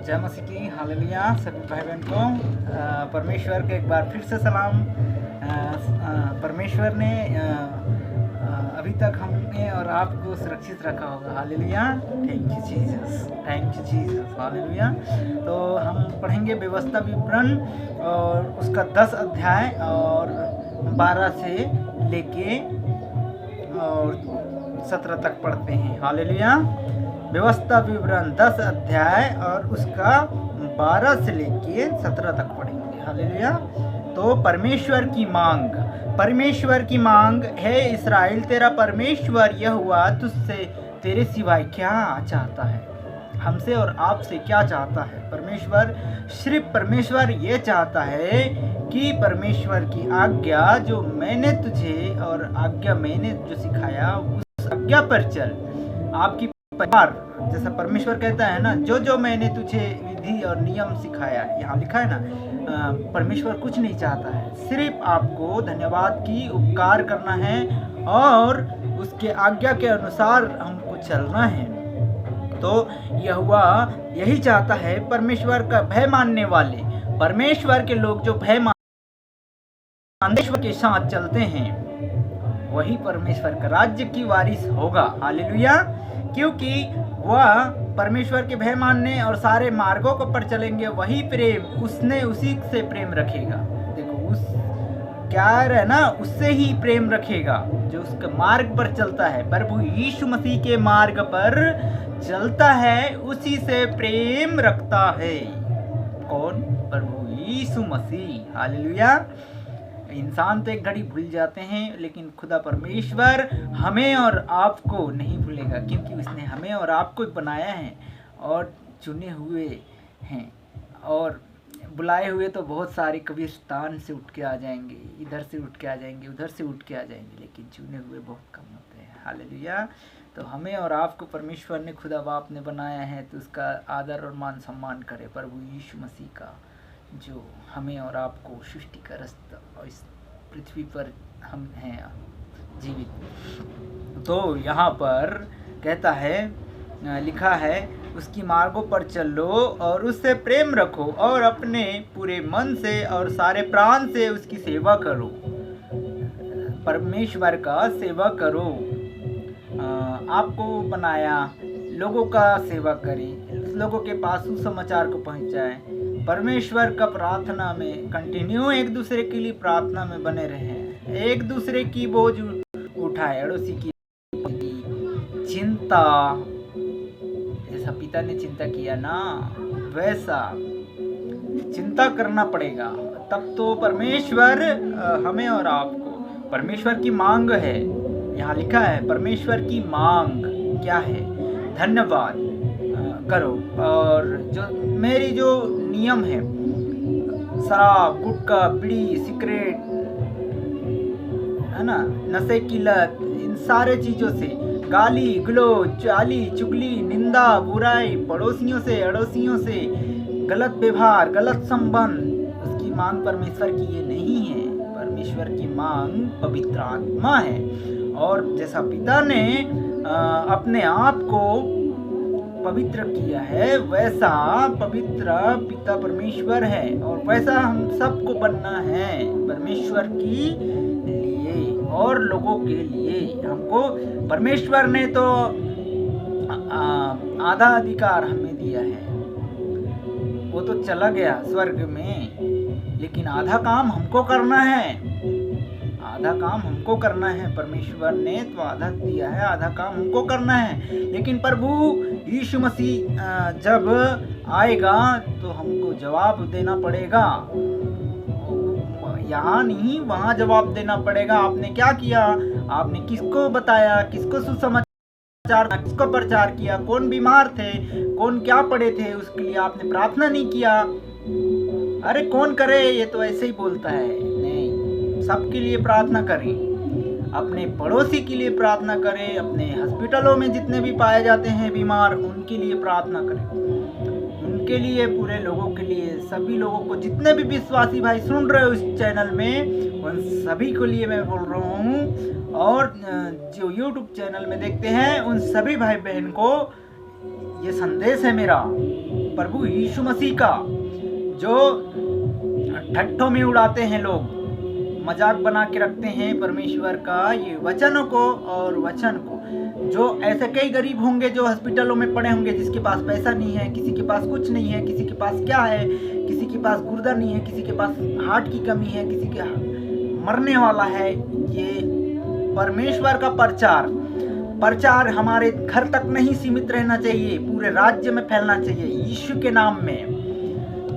जय मसीह की हालेलुया। सभी भाई बहन को परमेश्वर के एक बार फिर से सलाम। परमेश्वर ने अभी तक हमें और आपको सुरक्षित रखा होगा। Hallelujah, thank you Jesus, thank you Jesus, hallelujah. तो हम पढ़ेंगे व्यवस्था विवरण और उसका 10 अध्याय और 12 से लेके और 17 तक पढ़ते हैं। हालेलुया। व्यवस्था विवरण 10 अध्याय और उसका 12 से लेके 17 तक पढ़ेंगे। हालेलुया। तो परमेश्वर की मांग, परमेश्वर की मांग है इस्राएल, तेरा परमेश्वर यहोवा तुझसे तेरे सिवाय क्या चाहता है, हमसे और आपसे क्या चाहता है। परमेश्वर, सिर्फ परमेश्वर ये चाहता है कि परमेश्वर की आज्ञा जो मैंने तुझे और आज्ञा मैंने जो सिखाया उस आज्ञा पर चल। आपकी परिवार, जैसा परमेश्वर कहता है ना, जो जो मैंने तुझे विधि और नियम सिखाया, यहाँ लिखा है ना, परमेश्वर कुछ नहीं चाहता है, सिर्फ आपको धन्यवाद की उपकार करना है और उसके आज्ञा के अनुसार हमको चलना है। तो यहोवा यही चाहता है। परमेश्वर का भय मानने वाले, परमेश्वर के लोग जो भय परमेश्वर के साथ चलते हैं वही परमेश्वर का राज्य की वारिस होगा। हालेलुया। क्योंकि वह परमेश्वर के भय मानने और सारे मार्गों को पर चलेंगे, वही प्रेम उसने उसी से प्रेम रखेगा। देखो, उस क्या है ना, उससे ही प्रेम रखेगा जो उसके मार्ग पर चलता है। प्रभु यीशु मसीह के मार्ग पर चलता है, उसी से प्रेम रखता है। कौन? प्रभु यीशु मसीह। हालेलुया। इंसान तो एक घड़ी भूल जाते हैं, लेकिन खुदा परमेश्वर हमें और आपको नहीं भूलेगा, क्योंकि उसने हमें और आपको बनाया है और चुने हुए हैं। और बुलाए हुए तो बहुत सारे कब्रिस्तान से उठ के आ जाएंगे, इधर से उठ के आ जाएंगे, उधर से उठ के आ जाएंगे, लेकिन चुने हुए बहुत कम होते हैं। हालेलुया। तो हमें और आपको परमेश्वर ने, खुदा बाप ने बनाया है, तो उसका आदर और मान सम्मान करे। प्रभु यीशु मसीह का जो हमें और आपको सृष्टि का रास्ता और इस पृथ्वी पर हम हैं जीवित। तो यहाँ पर कहता है, लिखा है, उसकी मार्गों पर चलो और उससे प्रेम रखो और अपने पूरे मन से और सारे प्राण से उसकी सेवा करो। परमेश्वर का सेवा करो। आपको बनाया, लोगों का सेवा करें, लोगों के पास सुसमाचार को पहुंचाएं। परमेश्वर का प्रार्थना में कंटिन्यू एक दूसरे के लिए प्रार्थना में बने रहें, एक दूसरे की बोझ उठाए, अड़ोसी की चिंता, जैसा पिता ने चिंता किया ना, वैसा चिंता करना पड़ेगा। तब तो परमेश्वर हमें और आपको, परमेश्वर की मांग है, यहाँ लिखा है परमेश्वर की मांग क्या है, धन्यवाद करो। और जो मेरी जो नियम है, शराब, गुटखा, बीड़ी, सिगरेट, है ना, नशे की लत, इन सारे चीज़ों से, गाली गलौज, चाली चुगली, निंदा, बुराई, पड़ोसियों से, अड़ोसियों से, गलत व्यवहार, गलत संबंध, उसकी मांग परमेश्वर की ये नहीं है। परमेश्वर की मांग पवित्र आत्मा है। और जैसा पिता ने अपने आप को पवित्र किया है, वैसा पवित्र पिता परमेश्वर है, और वैसा हम सबको बनना है परमेश्वर की लिए और लोगों के लिए। हमको परमेश्वर ने तो आधा अधिकार हमें दिया है, वो तो चला गया स्वर्ग में, लेकिन आधा काम हमको करना है। आधा काम हमको करना है। परमेश्वर ने तो आधा दिया है, आधा काम हमको करना है। लेकिन प्रभु यीशु मसीह जब आएगा तो हमको जवाब देना पड़ेगा। यहाँ नहीं, वहाँ जवाब देना पड़ेगा। आपने क्या किया, आपने किसको बताया, किसको सुसमाचार, किसको प्रचार किया, कौन बीमार थे, कौन क्या पड़े थे, उसके लिए आपने प्रार्थना नहीं किया। अरे कौन करे, ये तो ऐसे ही बोलता है। नहीं, सबके लिए प्रार्थना करें, अपने पड़ोसी के लिए प्रार्थना करें, अपने हॉस्पिटलों में जितने भी पाए जाते हैं बीमार, उनके लिए प्रार्थना करें, उनके लिए, पूरे लोगों के लिए, सभी लोगों को, जितने भी विश्वासी भाई सुन रहे हो इस चैनल में, उन सभी के लिए मैं बोल रहा हूँ। और जो YouTube चैनल में देखते हैं उन सभी भाई बहन को ये संदेश है मेरा प्रभु यीशु मसीह का जो ठट्ठों में उड़ाते हैं लोग, मजाक बना के रखते हैं परमेश्वर का ये वचनों को और वचन को। जो ऐसे कई गरीब होंगे जो हॉस्पिटलों में पड़े होंगे, जिसके पास पैसा नहीं है, किसी के पास कुछ नहीं है, किसी के पास क्या है, किसी के पास गुर्दा नहीं है, किसी के पास हार्ट की कमी है, किसी के मरने वाला है। ये परमेश्वर का प्रचार हमारे घर तक नहीं सीमित रहना चाहिए, पूरे राज्य में फैलना चाहिए यीशु के नाम में।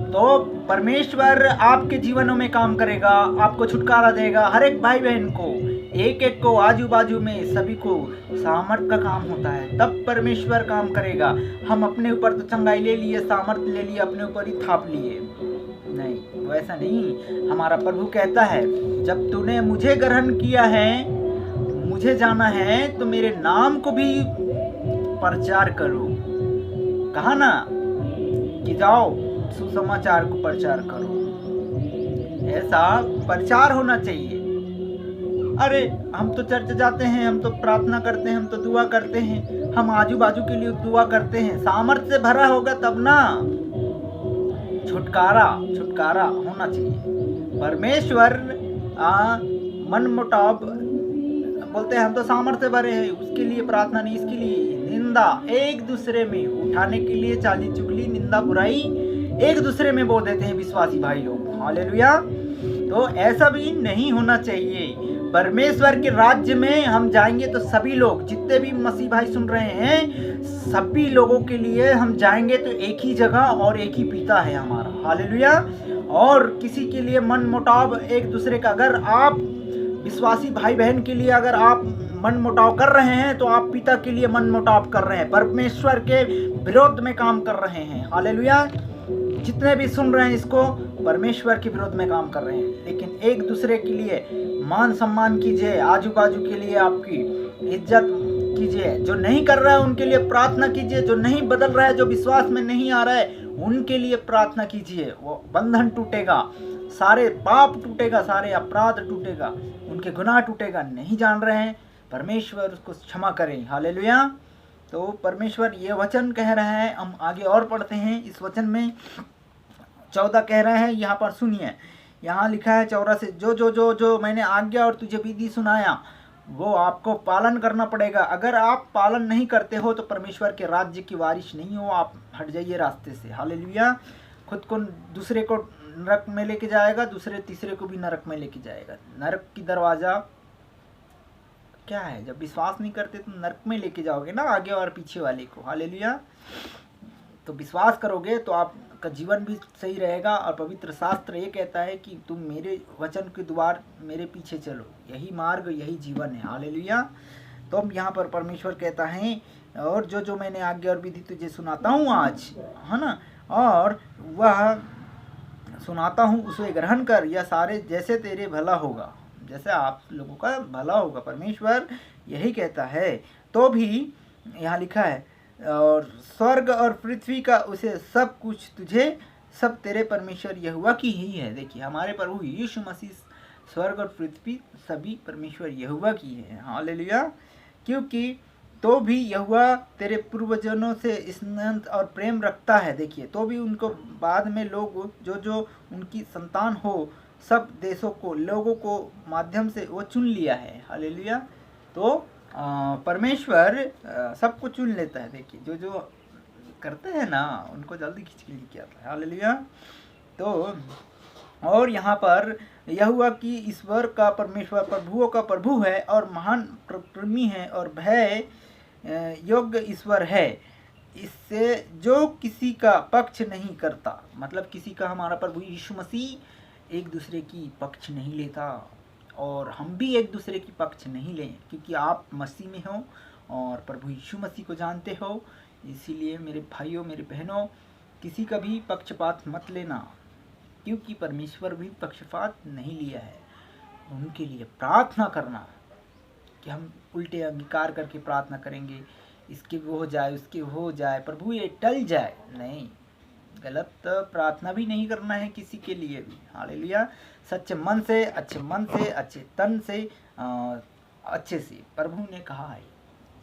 तो परमेश्वर आपके जीवनों में काम करेगा, आपको छुटकारा देगा। हर एक भाई बहन को, एक एक को, आजू बाजू में सभी को सामर्थ का काम होता है, तब परमेश्वर काम करेगा। हम अपने ऊपर तो चंगाई ले लिए, सामर्थ ले लिए, अपने ऊपर ही थाप लिए, नहीं, वैसा नहीं। हमारा प्रभु कहता है, जब तूने मुझे ग्रहण किया है, मुझे जाना है, तो मेरे नाम को भी प्रचार करो। कहा ना कि जाओ सुसमाचार को प्रचार करो। ऐसा प्रचार होना चाहिए। अरे हम तो चर्च जाते हैं, हम तो प्रार्थना करते हैं, हम तो दुआ करते हैं, हम आजू बाजू के लिए दुआ करते हैं, सामर्थ्य से भरा होगा तब ना। छुटकारा होना चाहिए। परमेश्वर मन मुटाव बोलते हैं, हम तो सामर्थ्य भरे हैं, उसके लिए प्रार्थना नहीं, इसके लिए निंदा एक दूसरे में उठाने के लिए चाली चुगली, निंदा बुराई एक दूसरे में बोल देते हैं विश्वासी भाई लोग। हालेलुया। तो ऐसा भी नहीं होना चाहिए। परमेश्वर के राज्य में हम जाएंगे तो सभी लोग, जितने भी मसीह भाई सुन रहे हैं, सभी लोगों के लिए हम जाएंगे तो एक ही जगह और एक ही पिता है हमारा। हालेलुया। और किसी के लिए मन मुटाव एक दूसरे का, अगर आप विश्वासी भाई बहन के लिए अगर आप मन मुटाव कर रहे हैं तो आप पिता के लिए मन मुटाव कर रहे हैं, परमेश्वर के विरोध में काम कर रहे हैं। हालेलुया। जितने भी सुन रहे हैं इसको, परमेश्वर के विरोध में काम कर रहे हैं। लेकिन एक दूसरे के लिए मान सम्मान कीजिए, आजू बाजू के लिए आपकी इज्जत कीजिए। जो नहीं कर रहा है उनके लिए प्रार्थना कीजिए, जो नहीं बदल रहा है, जो विश्वास में नहीं आ रहा है, उनके लिए प्रार्थना कीजिए। वो बंधन टूटेगा, सारे पाप टूटेगा, सारे अपराध टूटेगा, उनके गुनाह टूटेगा। नहीं जान रहे हैं, परमेश्वर उसको क्षमा करें। हालेलुया। तो परमेश्वर ये वचन कह रहा है। हम आगे और पढ़ते हैं। इस वचन में 14 कह रहे हैं, यहाँ पर सुनिए। यहाँ लिखा है 14 से, जो मैंने आज्ञा और तुझे विधि सुनाया वो आपको पालन करना पड़ेगा। अगर आप पालन नहीं करते हो तो परमेश्वर के राज्य की वारिस नहीं हो, आप हट जाइए रास्ते से। हालेलुया। खुद को, दूसरे को नरक में लेके जाएगा, दूसरे तीसरे को भी नरक में लेके जाएगा। नरक की दरवाज़ा क्या है? जब विश्वास नहीं करते तो नरक में लेके जाओगे ना, आगे और पीछे वाले को। हालेलुया। तो विश्वास करोगे तो आपका जीवन भी सही रहेगा। और पवित्र शास्त्र ये कहता है कि तुम मेरे वचन के द्वार मेरे पीछे चलो, यही मार्ग, यही जीवन है। हालेलुया। तो हम यहाँ पर परमेश्वर कहता है, और जो मैंने आज्ञा और विधि तुझे सुनाता हूँ आज, है ना, और वह सुनाता हूँ उसे ग्रहण कर, यह सारे जैसे तेरे भला होगा, जैसे आप लोगों का भला होगा। परमेश्वर यही कहता है। तो भी यहाँ लिखा है, और स्वर्ग और पृथ्वी का उसे सब कुछ तुझे, सब तेरे परमेश्वर यहोवा की ही है। देखिए, हमारे प्रभु यीशु मसीह, स्वर्ग और पृथ्वी सभी परमेश्वर यहोवा की है। हालेलुया। क्योंकि तो भी यहोवा तेरे पूर्वजनों से स्नेह और प्रेम रखता है। देखिए, तो भी उनको बाद में लोग जो उनकी संतान हो, सब देशों को, लोगों को माध्यम से वो चुन लिया है। हालेलुया। तो परमेश्वर सबको चुन लेता है। देखिए, जो करते हैं ना, उनको जल्दी खींच के लेके आता है। हालेलुया। तो और यहाँ पर यहोवा की ईश्वर का परमेश्वर प्रभुओं का प्रभु है और महान प्रेमी है और भय योग्य ईश्वर है। इससे जो किसी का पक्ष नहीं करता, मतलब किसी का, हमारा प्रभु यीशु मसीह एक दूसरे की पक्ष नहीं लेता, और हम भी एक दूसरे की पक्ष नहीं लें, क्योंकि आप मसीह में हो और प्रभु यीशु मसीह को जानते हो। इसीलिए मेरे भाइयों, मेरे बहनों, किसी का भी पक्षपात मत लेना, क्योंकि परमेश्वर भी पक्षपात नहीं लिया है। उनके लिए प्रार्थना करना कि हम उल्टे अंगीकार करके प्रार्थना करेंगे, इसके वो हो जाए, उसके वो हो जाए, प्रभु ये टल जाए, नहीं, गलत प्रार्थना भी नहीं करना है किसी के लिए भी। हालेलुया। सच्चे मन से, अच्छे मन से, अच्छे तन से, अच्छे से प्रभु ने कहा है,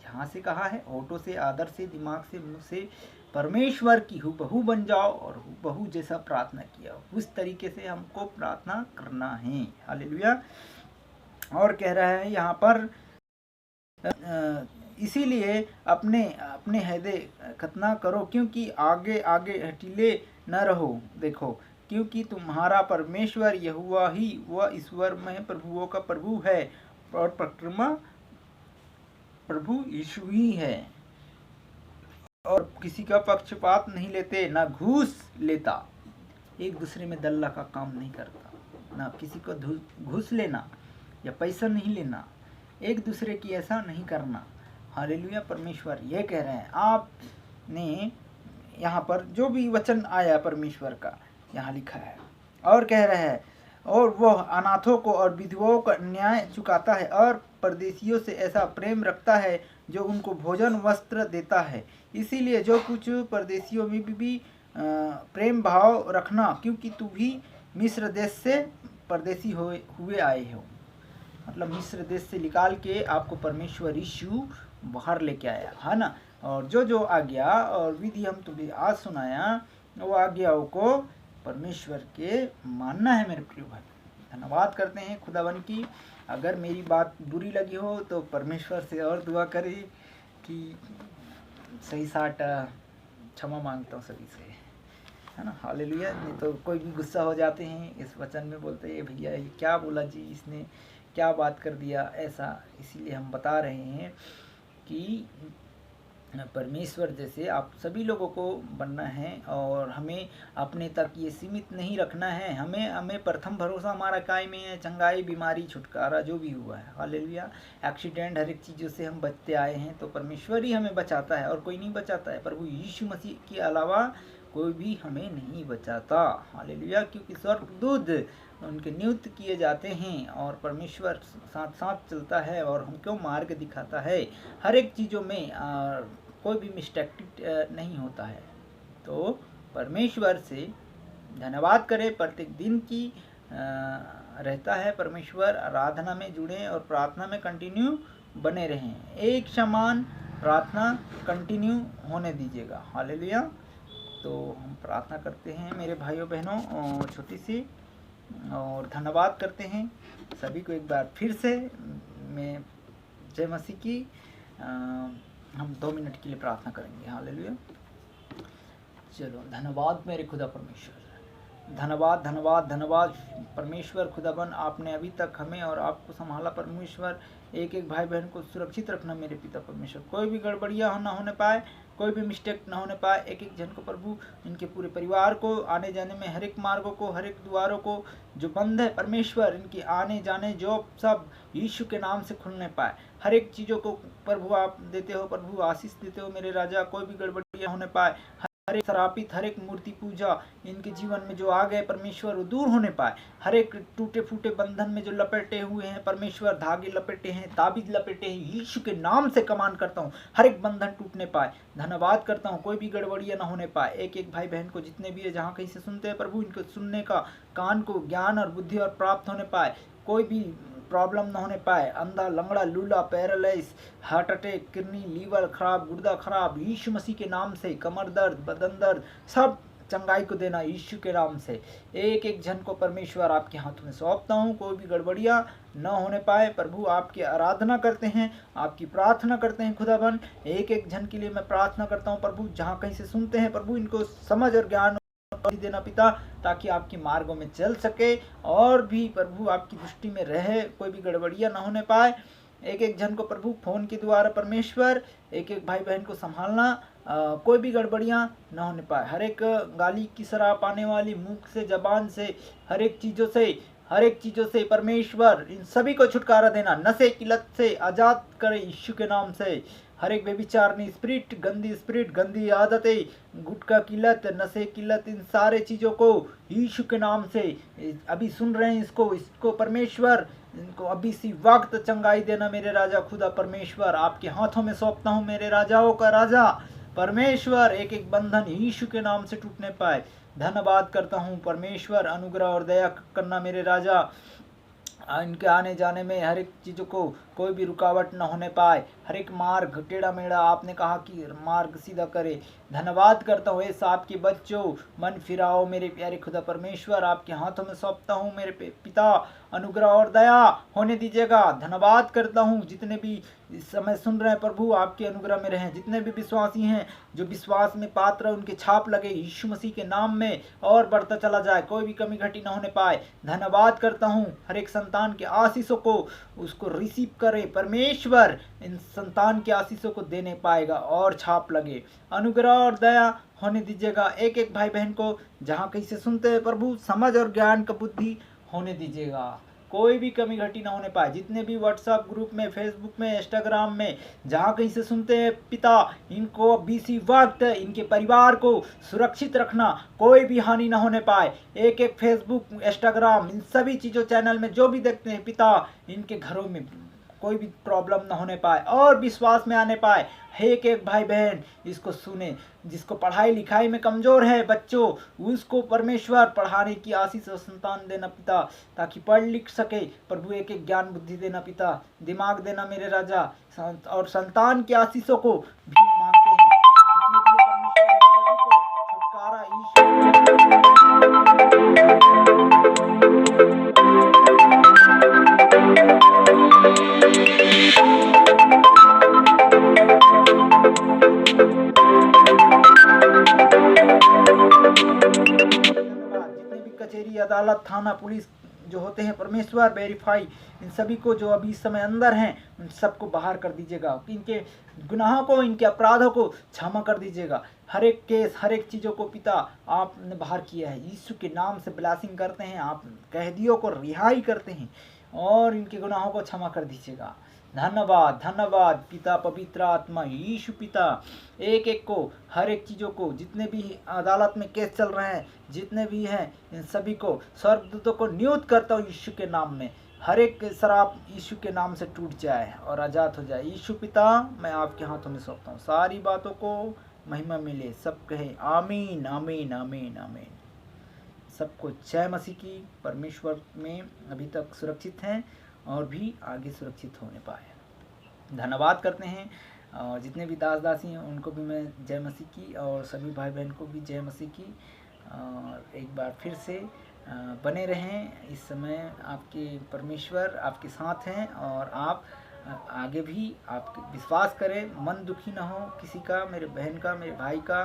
यहाँ से कहा है, होठों से, आदर से, दिमाग से, मुंह से परमेश्वर की हूबहू बन जाओ और हूबहू जैसा प्रार्थना किया, उस तरीके से हमको प्रार्थना करना है। हालेलुया। और कह रहा है यहाँ पर इसीलिए अपने अपने हृदय खतना करो, क्योंकि आगे आगे हठीले न रहो। देखो, क्योंकि तुम्हारा परमेश्वर यहोवा ही वह ईश्वर में प्रभुओं का प्रभु है और परिक्रमा प्रभु यीशु ही है, और किसी का पक्षपात नहीं लेते, ना घूस लेता, एक दूसरे में दल्ला का काम नहीं करता, ना किसी को घूस लेना या पैसा नहीं लेना, एक दूसरे की ऐसा नहीं करना। हालेलुया। परमेश्वर ये कह रहे हैं। आपने यहाँ पर जो भी वचन आया परमेश्वर का यहाँ लिखा है, और कह रहे हैं, और वह अनाथों को और विधवाओं का न्याय चुकाता है और परदेशियों से ऐसा प्रेम रखता है जो उनको भोजन वस्त्र देता है। इसीलिए जो कुछ परदेशियों में भी प्रेम भाव रखना, क्योंकि तू भी मिस्र देश से परदेशी हुए आए हो। मतलब मिस्र देश से निकाल के आपको परमेश्वर यीशु बाहर लेके आया है ना। और जो जो आज्ञा और विधि हम तुम्हें आज सुनाया, वो आज्ञाओं को परमेश्वर के मानना है मेरे प्रिय भाई। धन्यवाद करते हैं खुदावन की। अगर मेरी बात बुरी लगी हो तो परमेश्वर से और दुआ करें कि सही साट क्षमा मांगता हूँ सभी से, है ना। हालेलुया। नहीं तो कोई भी गुस्सा हो जाते हैं इस वचन में, बोलते हैं भैया ये क्या बोला जी, इसने क्या बात कर दिया ऐसा। इसीलिए हम बता रहे हैं कि परमेश्वर जैसे आप सभी लोगों को बनना है, और हमें अपने तक ये सीमित नहीं रखना है। हमें प्रथम भरोसा हमारा काय में है, चंगाई, बीमारी, छुटकारा जो भी हुआ है। हालेलुया। एक्सीडेंट, हर एक चीज़ों से हम बचते आए हैं तो परमेश्वर ही हमें बचाता है और कोई नहीं बचाता है। प्रभु यीशु मसीह के अलावा कोई भी हमें नहीं बचाता। हालेलुया। क्योंकि स्वर्गदूत उनके नियुक्त किए जाते हैं और परमेश्वर साथ साथ चलता है और हमको मार्ग दिखाता है। हर एक चीज़ों में कोई भी मिस्टेक नहीं होता है। तो परमेश्वर से धन्यवाद करें। प्रत्येक दिन की रहता है परमेश्वर। आराधना में जुड़ें और प्रार्थना में कंटिन्यू बने रहें। एक समान प्रार्थना कंटिन्यू होने दीजिएगा। हालेलुया। तो हम प्रार्थना करते हैं मेरे भाइयों बहनों छोटी सी, और धन्यवाद करते हैं सभी को एक बार फिर से। मैं जय मसीह की। हम 2 मिनट के लिए प्रार्थना करेंगे। हालेलुया। चलो, धन्यवाद मेरे खुदा परमेश्वर, धन्यवाद धन्यवाद धन्यवाद परमेश्वर खुदाबन। आपने अभी तक हमें और आपको संभाला परमेश्वर। एक एक भाई बहन को सुरक्षित रखना मेरे पिता परमेश्वर। कोई भी गड़बड़ियाँ ना होने पाए, कोई भी मिस्टेक ना होने पाए। एक एक जन को प्रभु, इनके पूरे परिवार को आने जाने में, हर एक मार्गों को, हर एक द्वारों को जो बंद है परमेश्वर, इनकी आने जाने जो सब यीशु के नाम से खुलने पाए। हर एक चीज़ों को प्रभु आप देते हो, प्रभु आशीष देते हो मेरे राजा। कोई भी गड़बड़ियाँ होने पाए, हर एक शरापित, हर एक मूर्ति पूजा इनके जीवन में जो आ गए परमेश्वर वो दूर होने पाए। हर एक टूटे फूटे बंधन में जो लपेटे हुए हैं परमेश्वर, धागे लपेटे हैं, ताबीज लपेटे हैं, यीशु के नाम से कमान करता हूँ हर एक बंधन टूटने पाए। धन्यवाद करता हूँ कोई भी गड़बड़ियाँ ना होने पाए। एक एक भाई बहन को जितने भी है जहाँ कहीं से सुनते हैं प्रभु, इनको सुनने का कान को ज्ञान और बुद्धि और प्राप्त होने पाए। कोई भी प्रॉब्लम ना होने पाए। अंधा, लंगड़ा, लूला, paralyse, heart attack, kidney, liver खराब, गुर्दा खराब, यीशु मसीह के नाम से कमर दर्द, बदन दर्द, सब चंगाई को देना यीशु के नाम से। एक एक जन को परमेश्वर आपके हाथों में सौंपता हूँ। कोई भी गड़बड़ियाँ न होने पाए प्रभु। आपकी आराधना करते हैं, आपकी प्रार्थना करते हैं खुदाबन। एक एक जन के लिए मैं प्रार्थना करता हूँ प्रभु, जहाँ कहीं से सुनते हैं प्रभु, इनको समझ और ज्ञान देना पिता, ताकि आपकी मार्गों में चल सके और भी प्रभु आपकी दृष्टि में रहे। कोई भी गड़बड़ियाँ ना होने पाए। एक एक जन को प्रभु फोन के द्वारा परमेश्वर, एक एक भाई बहन को संभालना, कोई भी गड़बड़ियाँ ना होने पाए। हर एक गाली की शराब आने वाली मुख से, जबान से, हर एक चीज़ों से परमेश्वर इन सभी को छुटकारा देना। नशे की लत से आज़ाद करे यीशु के नाम से। हर एक व्यभिचारनी स्पिरिट, गंदी आदतें, गुटखा की लत, नशे की लत, इन सारे चीज़ों को यीशु के नाम से अभी सुन रहे हैं इसको परमेश्वर, इनको अभी सी वक्त चंगाई देना मेरे राजा खुदा परमेश्वर। आपके हाथों में सौंपता हूँ मेरे राजाओं का राजा परमेश्वर। एक एक बंधन यीशु के नाम से टूटने पाए। धन्यवाद करता हूँ परमेश्वर। अनुग्रह और दया करना मेरे राजा। इनके आने जाने में हर एक चीज़ों को कोई भी रुकावट न होने पाए। हर एक मार्ग टेढ़ा मेढ़ा आपने कहा कि मार्ग सीधा करे। धन्यवाद करता हूँ ऐसा आपके बच्चों, मन फिराओ मेरे प्यारे खुदा परमेश्वर, आपके हाथों में सौंपता हूँ मेरे पिता, अनुग्रह और दया होने दीजिएगा। धन्यवाद करता हूँ जितने भी इस समय सुन रहे हैं प्रभु, आपके अनुग्रह में रहें। जितने भी विश्वासी हैं जो विश्वास में पात्र, उनके छाप लगे यीशु मसीह के नाम में और बढ़ता चला जाए, कोई भी कमी घटी ना होने पाए। धन्यवाद करता हूँ हर एक संतान के आशीषों को उसको रिसीव करे परमेश्वर, इन संतान के आशीषों को देने पाएगा और छाप लगे। अनुग्रह और दया होने दीजिएगा एक एक भाई बहन को, जहाँ कहीं से सुनते हैं प्रभु, समझ और ज्ञान का बुद्धि होने दीजिएगा, कोई भी कमी घटी ना होने पाए। जितने भी व्हाट्सएप ग्रुप में, फेसबुक में, इंस्टाग्राम में, जहाँ कहीं से सुनते हैं पिता, इनको बीसी वक्त इनके परिवार को सुरक्षित रखना, कोई भी हानि ना होने पाए। एक एक फेसबुक, इंस्टाग्राम, इन सभी चीज़ों चैनल में जो भी देखते हैं पिता, इनके घरों में कोई भी प्रॉब्लम ना होने पाए और विश्वास में आने पाए। एक एक भाई बहन इसको सुने, जिसको पढ़ाई लिखाई में कमज़ोर है बच्चों, उसको परमेश्वर पढ़ाने की आशीष और संतान देना पिता, ताकि पढ़ लिख सके प्रभु। एक एक ज्ञान बुद्धि देना पिता, दिमाग देना मेरे राजा, और संतान की आशीषों को भी मांगते हैं। जितने भी परमेश्वर सभी को छुटकारा कचेरी, अदालत, थाना, पुलिस जो होते हैं परमेश्वर, वेरीफाई, इन सभी को जो अभी इस समय अंदर हैं, उन सबको बाहर कर दीजिएगा। इनके गुनाहों को, इनके अपराधों को क्षमा कर दीजिएगा। हर एक केस, हर एक चीज़ों को पिता आपने बाहर किया है। यीशु के नाम से ब्लेसिंग करते हैं, आप कैदियों को रिहाई करते हैं और इनके गुनाहों को क्षमा कर दीजिएगा। धन्यवाद, धन्यवाद पिता, पवित्र आत्मा, यीशु पिता, एक एक को, हर एक चीज़ों को, जितने भी अदालत में केस चल रहे हैं, जितने भी हैं, इन सभी को स्वर्गदूतों को नियुक्त करता हूँ यीशु के नाम में। हर एक शराब यीशु के नाम से टूट जाए और आज़ाद हो जाए। यीशु पिता, मैं आपके हाथों में सौंपता हूँ, सारी बातों को महिमा मिले। सब कहें आमीन, आमीन, आमीन, आमीन। सबको जय मसीह की। परमेश्वर में अभी तक सुरक्षित हैं और भी आगे सुरक्षित होने पाए। धन्यवाद करते हैं। और जितने भी दास दासी हैं उनको भी मैं जय मसीह की, और सभी भाई बहन को भी जय मसीह की। और एक बार फिर से बने रहें। इस समय आपके परमेश्वर आपके साथ हैं और आप आगे भी आप विश्वास करें, मन दुखी ना हो किसी का, मेरे बहन का, मेरे भाई का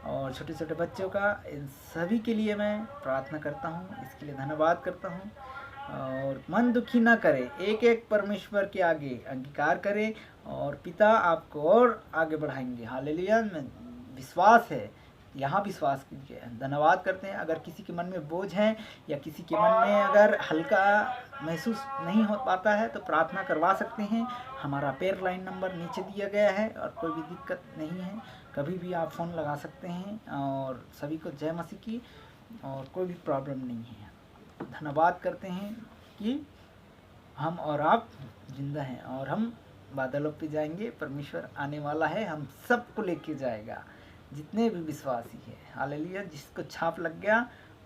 और छोटे छोटे बच्चों का। इन सभी के लिए मैं प्रार्थना करता हूँ, इसके लिए धन्यवाद करता हूँ। और मन दुखी ना करे, एक एक परमेश्वर के आगे अंगीकार करें और पिता आपको और आगे बढ़ाएंगे। हालेलुया। में विश्वास है, यहाँ विश्वास कीजिए। धन्यवाद करते हैं। अगर किसी के मन में बोझ है या किसी के मन में अगर हल्का महसूस नहीं हो पाता है तो प्रार्थना करवा सकते हैं। हमारा पेयर लाइन नंबर नीचे दिया गया है और कोई भी दिक्कत नहीं है, कभी भी आप फ़ोन लगा सकते हैं। और सभी को जय मसीह की, और कोई भी प्रॉब्लम नहीं है। धन्यवाद करते हैं कि हम और आप जिंदा हैं और हम बादलों पे जाएंगे। परमेश्वर आने वाला है, हम सबको लेके जाएगा, जितने भी विश्वासी है। हालेलुया। जिसको छाप लग गया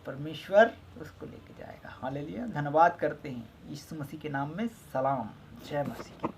परमेश्वर उसको लेके जाएगा। हालेलुया। धन्यवाद करते हैं। यीशु मसीह के नाम में सलाम। जय मसीह।